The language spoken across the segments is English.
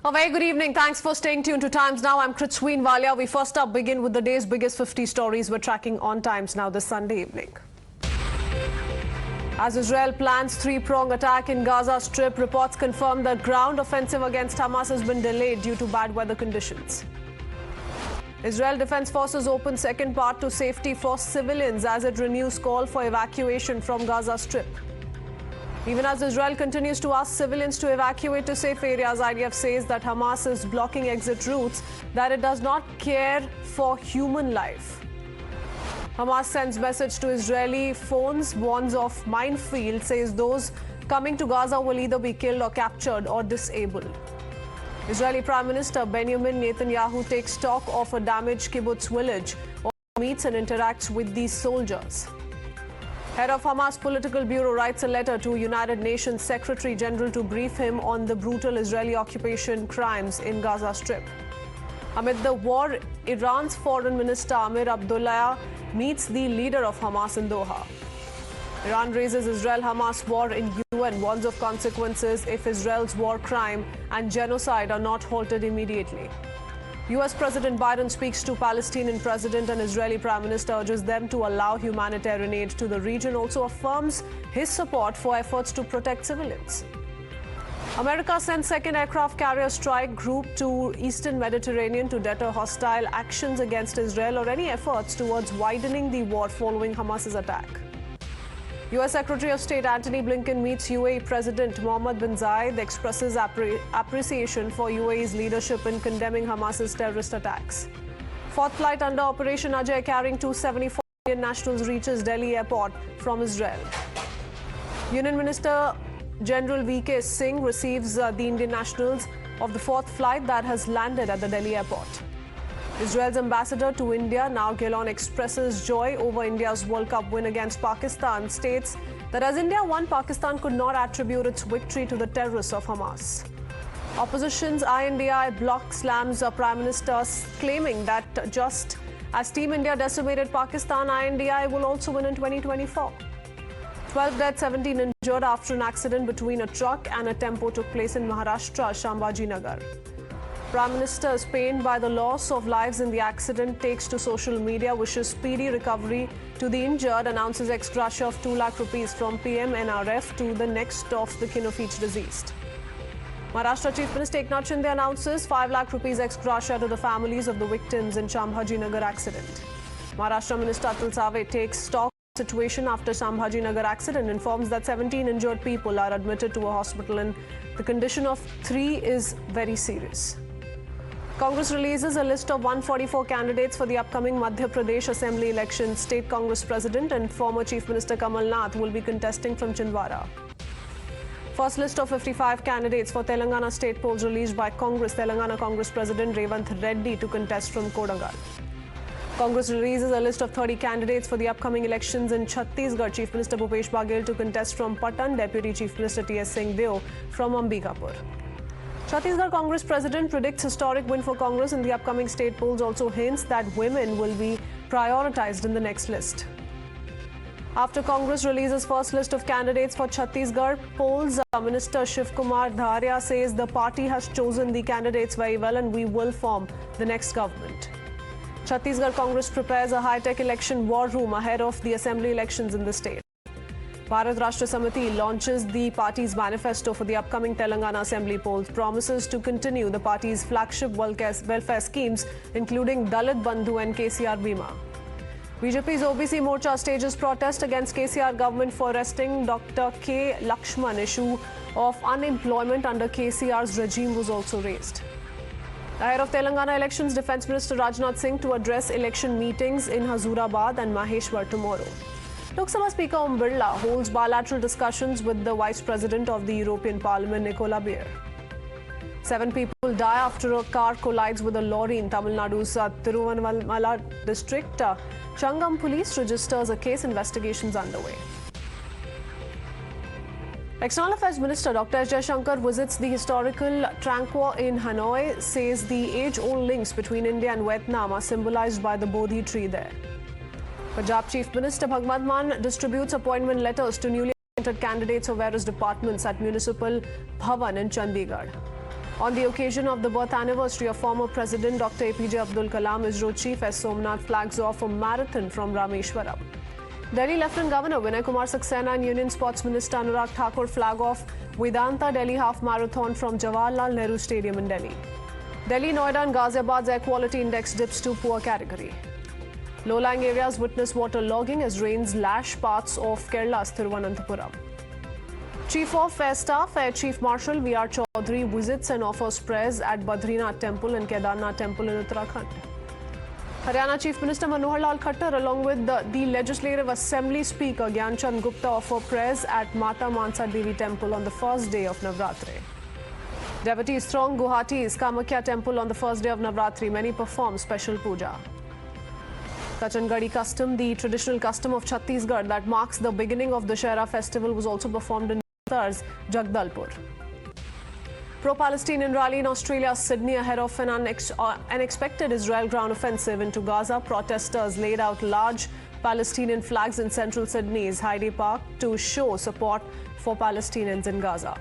A very good evening. Thanks for staying tuned to Times Now. I'm Kritsween Walia. We first up begin with the day's biggest 50 stories we're tracking on Times Now this Sunday evening. As Israel plans three-prong attack in Gaza Strip, reports confirm the ground offensive against Hamas has been delayed due to bad weather conditions. Israel Defense Forces open second part to safety for civilians as it renews call for evacuation from Gaza Strip. Even as Israel continues to ask civilians to evacuate to safe areas, IDF says that Hamas is blocking exit routes, that it does not care for human life. Hamas sends message to Israeli phones, warns of minefield, says those coming to Gaza will either be killed or captured or disabled. Israeli Prime Minister Benjamin Netanyahu takes stock of a damaged kibbutz village, meets and interacts with these soldiers. Head of Hamas Political Bureau writes a letter to United Nations Secretary General to brief him on the brutal Israeli occupation crimes in Gaza Strip. Amid the war, Iran's Foreign Minister Amir Abdullahian meets the leader of Hamas in Doha. Iran raises Israel-Hamas war in UN, warns of consequences if Israel's war crime and genocide are not halted immediately. US President Biden speaks to Palestinian President and Israeli Prime Minister, urges them to allow humanitarian aid to the region, also affirms his support for efforts to protect civilians. America sends second aircraft carrier strike group to Eastern Mediterranean to deter hostile actions against Israel or any efforts towards widening the war following Hamas's attack. US Secretary of State Antony Blinken meets UAE President Mohammed bin Zayed, expresses appreciation for UAE's leadership in condemning Hamas's terrorist attacks. Fourth flight under Operation Ajay carrying 274 Indian nationals reaches Delhi airport from Israel. Union Minister General V.K. Singh receives the Indian nationals of the fourth flight that has landed at the Delhi airport. Israel's ambassador to India, Now Gilon, expresses joy over India's World Cup win against Pakistan, states that as India won, Pakistan could not attribute its victory to the terrorists of Hamas. Opposition's I.N.D.I.A bloc slams Prime Minister, claiming that just as Team India decimated Pakistan, I.N.D.I.A will also win in 2024. 12 dead, 17 injured after an accident between a truck and a tempo took place in Maharashtra, Shambhaji Nagar. Prime Minister is pained by the loss of lives in the accident, takes to social media, wishes speedy recovery to the injured, announces ex gratia of 2 lakh rupees from PM NRF to the next of the kin of each deceased. Maharashtra Chief Minister Eknath Shinde announces 5 lakh rupees ex gratia to the families of the victims in Shambhaji Nagar accident. Maharashtra Minister Atul Save takes stock of the situation after Shambhaji Nagar accident, informs that 17 injured people are admitted to a hospital and the condition of 3 is very serious. Congress releases a list of 144 candidates for the upcoming Madhya Pradesh Assembly elections. State Congress President and former Chief Minister Kamal Nath will be contesting from Chindwara. First list of 55 candidates for Telangana state polls released by Congress. Telangana Congress President Revanth Reddy to contest from Kodangal. Congress releases a list of 30 candidates for the upcoming elections in Chhattisgarh. Chief Minister Bhupesh Baghel to contest from Patan. Deputy Chief Minister T.S. Singhdev from Ambikapur. Chhattisgarh Congress President predicts historic win for Congress in the upcoming state polls, also hints that women will be prioritized in the next list. After Congress releases first list of candidates for Chhattisgarh polls, Minister Shivkumar Dharia says the party has chosen the candidates very well and we will form the next government. Chhattisgarh Congress prepares a high-tech election war room ahead of the assembly elections in the state. Bharat Rashtra Samiti launches the party's manifesto for the upcoming Telangana Assembly polls, promises to continue the party's flagship welfare schemes, including Dalit Bandhu and KCR Bima. BJP's OBC Morcha stages protest against KCR government for arresting Dr. K. Lakshman. Issue of unemployment under KCR's regime was also raised. Ahead of Telangana elections, Defence Minister Rajnath Singh to address election meetings in Hazurabad and Maheshwar tomorrow. Lok Sabha Speaker Om Birla holds bilateral discussions with the Vice President of the European Parliament, Nicola Beer. 7 people die after a car collides with a lorry in Tamil Nadu's Tiruvannamala district. Changam police registers a case, investigations underway. External Affairs Minister Dr. S. Jaishankar visits the historical Tranquo in Hanoi, says the age-old links between India and Vietnam are symbolized by the Bodhi tree there. Punjab Chief Minister Bhagwant Mann distributes appointment letters to newly appointed candidates of various departments at Municipal Bhavan in Chandigarh. On the occasion of the birth anniversary of former President Dr. APJ Abdul Kalam, ISRO Chief S. Somnath flags off a marathon from Rameshwaram. Delhi Lieutenant Governor Vinay Kumar Saxena and Union Sports Minister Anurag Thakur flag off Vedanta Delhi Half Marathon from Jawaharlal Nehru Stadium in Delhi. Delhi, Noida and Ghaziabad's air quality index dips to poor category. Low-lying areas witness water logging as rains lash parts of Kerala's Thiruvananthapuram. Chief of Air Staff, Air Chief Marshal V.R. Chaudhary visits and offers prayers at Badrinath Temple and Kedarnath Temple in Uttarakhand. Haryana Chief Minister Manohar Lal Khattar along with the Legislative Assembly Speaker Gyan Chand Gupta offer prayers at Mata Mansa Devi Temple on the first day of Navratri. Devotees throng Guwahati's Kamakhya Temple on the first day of Navratri. Many perform special puja. Kachangadi custom, the traditional custom of Chhattisgarh that marks the beginning of the Dussehra festival, was also performed in Jagdalpur. Pro-Palestinian rally in Australia's Sydney ahead of an unexpected Israel ground offensive into Gaza. Protesters laid out large Palestinian flags in central Sydney's Hyde Park to show support for Palestinians in Gaza.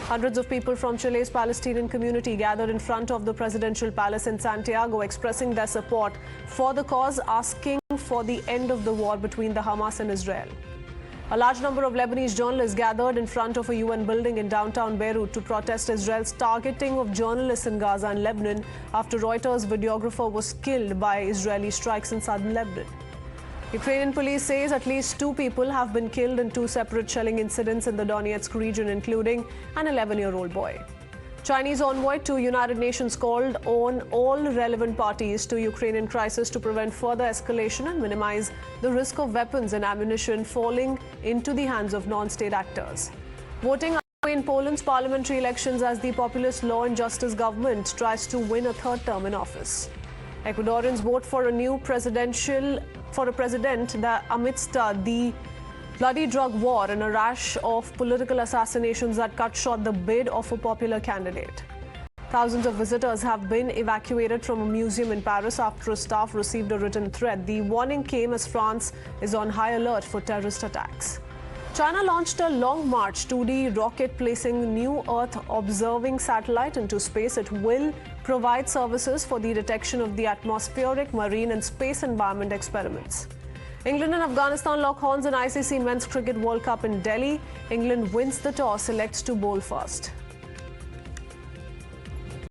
Hundreds of people from Chile's Palestinian community gathered in front of the presidential palace in Santiago, expressing their support for the cause, asking for the end of the war between the Hamas and Israel. A large number of Lebanese journalists gathered in front of a UN building in downtown Beirut to protest Israel's targeting of journalists in Gaza and Lebanon after Reuters' videographer was killed by Israeli strikes in southern Lebanon. Ukrainian police says at least 2 people have been killed in 2 separate shelling incidents in the Donetsk region, including an 11-year-old boy. Chinese envoy to United Nations called on all relevant parties to Ukrainian crisis to prevent further escalation and minimize the risk of weapons and ammunition falling into the hands of non-state actors. Voting in Poland's parliamentary elections as the populist Law and Justice government tries to win a 3rd term in office. Ecuadorians vote for a new president amidst the bloody drug war and a rash of political assassinations that cut short the bid of a popular candidate. Thousands of visitors have been evacuated from a museum in Paris after staff received a written threat. The warning came as France is on high alert for terrorist attacks. China launched a Long March 2D rocket placing new Earth observing satellite into space. It will provide services for the detection of the atmospheric, marine and space environment experiments. England and Afghanistan lock horns in ICC Men's Cricket World Cup in Delhi. England wins the toss, selects to bowl first.